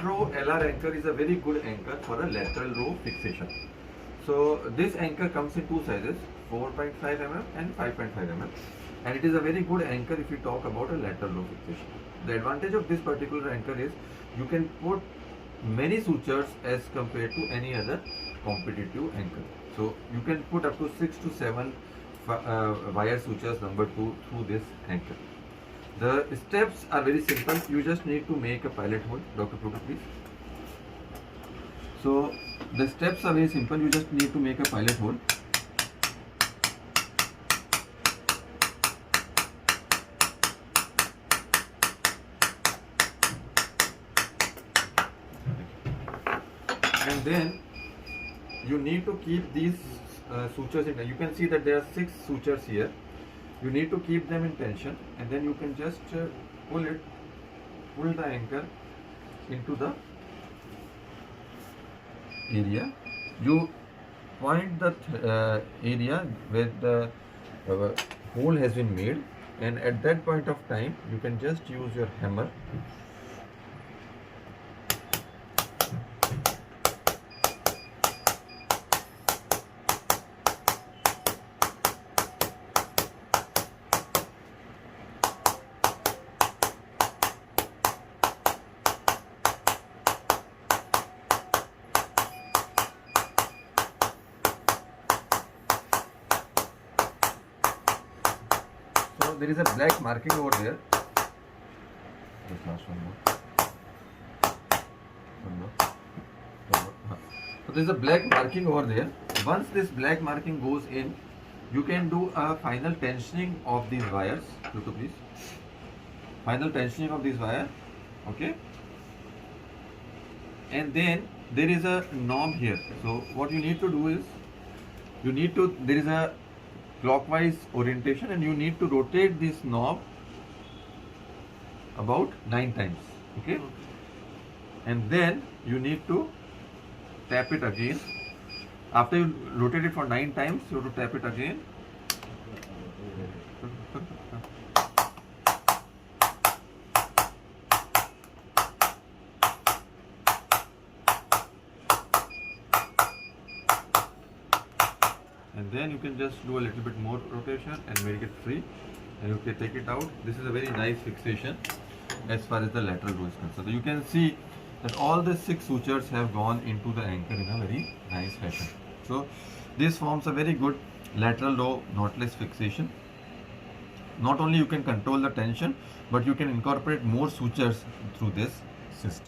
row LR anchor is a very good anchor for a lateral row fixation. So this anchor comes in two sizes, 4.5 mm and 5.5 mm, and it is a very good anchor if you talk about a lateral row fixation. The advantage of this particular anchor is you can put many sutures as compared to any other competitive anchor. So you can put up to 6 to 7 wire sutures number 2 through this anchor. The steps are very simple. You just need to make a pilot hole. Dr. Pluto, please. So the steps are very simple. You just need to make a pilot hole. And then you need to keep these sutures in. You can see that there are 6 sutures here. You need to keep them in tension, and then you can just pull the anchor into the area. You point the area where the hole has been made, and at that point of time you can just use your hammer . So there is a black marking over there. Just last one more. So there is a black marking over there. Once this black marking goes in, you can do a final tensioning of these wires. Pluto, please. Final tensioning of these wire. Okay. And then there is a knob here. So what you need to do is, there is a clockwise orientation, and you need to rotate this knob about 9 times. Okay. And then you need to tap it again. After you rotate it for 9 times, you have to tap it again. And then you can just do a little bit more rotation and make it free, and you can take it out. This is a very nice fixation as far as the lateral row is concerned. So you can see that all the 6 sutures have gone into the anchor in a very nice fashion. So this forms a very good lateral row knotless fixation. Not only you can control the tension, but you can incorporate more sutures through this system.